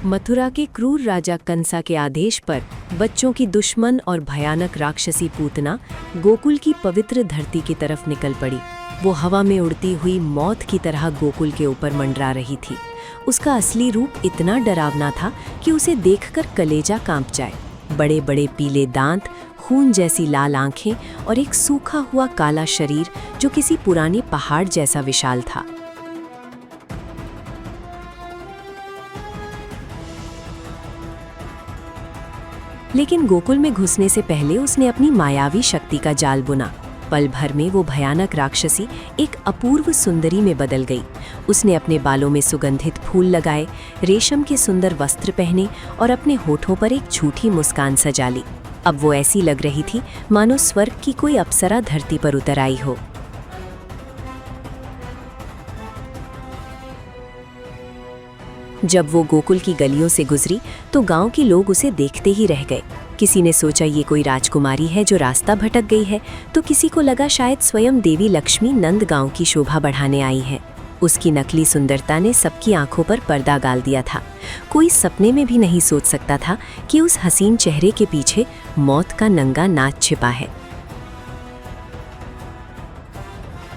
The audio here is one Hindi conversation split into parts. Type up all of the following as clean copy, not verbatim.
मथुरा के क्रूर राजा कंसा के आदेश पर बच्चों की दुश्मन और भयानक राक्षसी पूतना गोकुल की पवित्र धरती की तरफ निकल पड़ी। वो हवा में उड़ती हुई मौत की तरह गोकुल के ऊपर मंडरा रही थी। उसका असली रूप इतना डरावना था कि उसे देखकर कलेजा कांप जाए। बड़े बड़े पीले दांत, खून जैसी लाल आंखें और एक सूखा हुआ काला शरीर जो किसी पुराने पहाड़ जैसा विशाल था। लेकिन गोकुल में घुसने से पहले उसने अपनी मायावी शक्ति का जाल बुना। पल भर में वो भयानक राक्षसी एक अपूर्व सुंदरी में बदल गई। उसने अपने बालों में सुगंधित फूल लगाए, रेशम के सुंदर वस्त्र पहने और अपने होठों पर एक झूठी मुस्कान सजा ली। अब वो ऐसी लग रही थी मानो स्वर्ग की कोई अप्सरा धरती पर उतर आई हो। जब वो गोकुल की गलियों से गुजरी तो गांव के लोग उसे देखते ही रह गए। किसी ने सोचा ये कोई राजकुमारी है जो रास्ता भटक गई है, तो किसी को लगा शायद स्वयं देवी लक्ष्मी नंद गांव की शोभा बढ़ाने आई है। उसकी नकली सुंदरता ने सबकी आंखों पर पर्दा डाल दिया था। कोई सपने में भी नहीं सोच सकता था कि उस हसीन चेहरे के पीछे मौत का नंगा नाच छिपा है।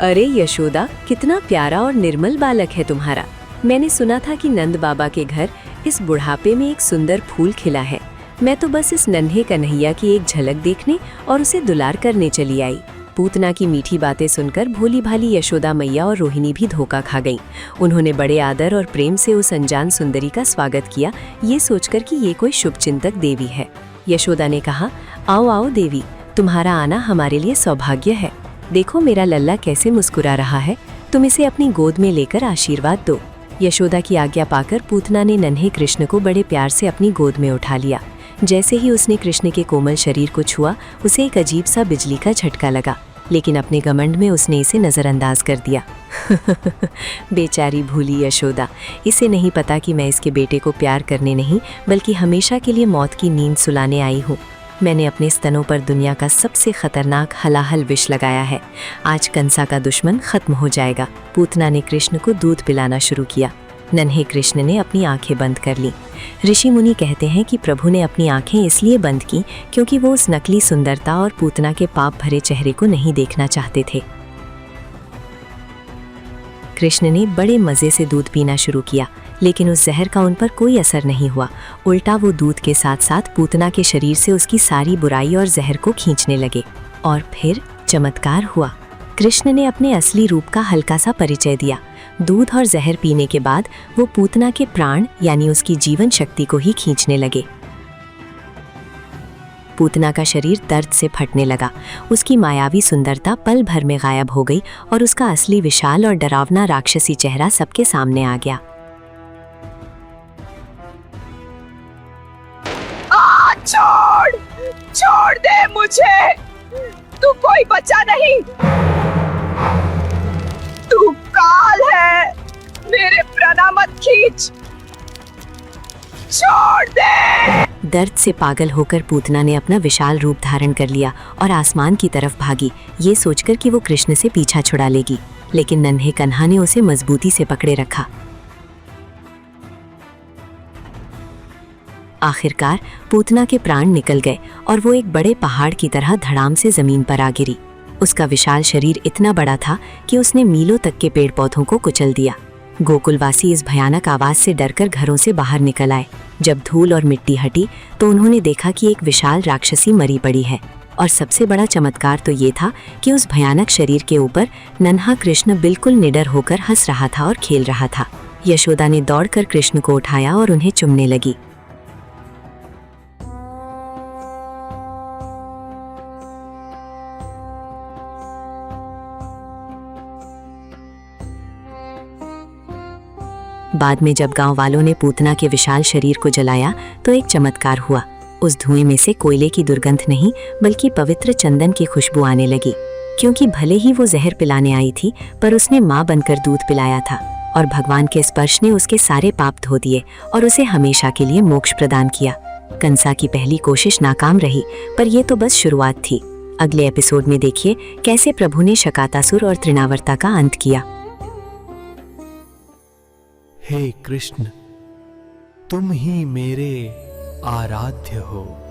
अरे यशोदा, कितना प्यारा और निर्मल बालक है तुम्हारा। मैंने सुना था कि नंद बाबा के घर इस बुढ़ापे में एक सुंदर फूल खिला है। मैं तो बस इस नन्हे कन्हैया की एक झलक देखने और उसे दुलार करने चली आई। पूतना की मीठी बातें सुनकर भोली भाली यशोदा मैया और रोहिणी भी धोखा खा गईं। उन्होंने बड़े आदर और प्रेम से उस अनजान सुंदरी का स्वागत किया, ये सोचकर कि ये कोई शुभचिंतक देवी है। यशोदा ने कहा, आओ आओ देवी, तुम्हारा आना हमारे लिए सौभाग्य है। देखो मेरा लल्ला कैसे मुस्कुरा रहा है, तुम इसे अपनी गोद में लेकर आशीर्वाद दो। यशोदा की आज्ञा पाकर पूतना ने नन्हे कृष्ण को बड़े प्यार से अपनी गोद में उठा लिया। जैसे ही उसने कृष्ण के कोमल शरीर को छुआ, उसे एक अजीब सा बिजली का झटका लगा, लेकिन अपने घमंड में उसने इसे नज़रअंदाज कर दिया। बेचारी भूली यशोदा, इसे नहीं पता कि मैं इसके बेटे को प्यार करने नहीं बल्कि हमेशा के लिए मौत की नींद सुलाने आई हूँ। मैंने अपने स्तनों पर दुनिया का सबसे खतरनाक हलाहल विष लगाया है। आज कंसा का दुश्मन खत्म हो जाएगा। पूतना ने कृष्ण को दूध पिलाना शुरू किया। नन्हे कृष्ण ने अपनी आंखें बंद कर ली। ऋषि मुनि कहते हैं कि प्रभु ने अपनी आंखें इसलिए बंद की क्योंकि वो उस नकली सुंदरता और पूतना के पाप भरे चेहरे को नहीं देखना चाहते थे। कृष्ण ने बड़े मज़े से दूध पीना शुरू किया, लेकिन उस जहर का उन पर कोई असर नहीं हुआ। उल्टा वो दूध के साथ साथ पूतना के शरीर से उसकी सारी बुराई और जहर को खींचने लगे। और फिर चमत्कार हुआ। कृष्ण ने अपने असली रूप का हल्का सा परिचय दिया। दूध और जहर पीने के बाद वो पूतना के प्राण यानी उसकी जीवन शक्ति को ही खींचने लगे। पूतना का शरीर दर्द से फटने लगा। उसकी मायावी सुंदरता पल भर में गायब हो गई और उसका असली विशाल और डरावना राक्षसी चेहरा सबके सामने आ गया। छोड़ छोड़ दे मुझे, तू कोई बचा नहीं। तू काल है, मेरे प्राण मत खींच, छोड़ दे। दर्द से पागल होकर पूतना ने अपना विशाल रूप धारण कर लिया और आसमान की तरफ भागी, ये सोचकर कि वो कृष्ण से पीछा छुड़ा लेगी। लेकिन नन्हे कन्हा ने उसे मजबूती से पकड़े रखा। आखिरकार पूतना के प्राण निकल गए और वो एक बड़े पहाड़ की तरह धड़ाम से जमीन पर आ गिरी। उसका विशाल शरीर इतना बड़ा था कि उसने मीलों तक के पेड़ पौधों को कुचल दिया। गोकुलवासी इस भयानक आवाज से डरकर घरों से बाहर निकल आए। जब धूल और मिट्टी हटी तो उन्होंने देखा कि एक विशाल राक्षसी मरी पड़ी है। और सबसे बड़ा चमत्कार तो ये था कि उस भयानक शरीर के ऊपर नन्हा कृष्ण बिल्कुल निडर होकर हंस रहा था और खेल रहा था। यशोदा ने दौड़कर कृष्ण को उठाया और उन्हें चूमने लगी। बाद में जब गांव वालों ने पूतना के विशाल शरीर को जलाया तो एक चमत्कार हुआ। उस धुएं में से कोयले की दुर्गंध नहीं बल्कि पवित्र चंदन की खुशबू आने लगी। क्योंकि भले ही वो जहर पिलाने आई थी, पर उसने माँ बनकर दूध पिलाया था और भगवान के स्पर्श ने उसके सारे पाप धो दिए और उसे हमेशा के लिए मोक्ष प्रदान किया। कंसा की पहली कोशिश नाकाम रही, पर यह तो बस शुरुआत थी। अगले एपिसोड में देखिए कैसे प्रभु ने शकातासुर और तृणावर्ता का अंत किया। हे कृष्ण, तुम ही मेरे आराध्य हो।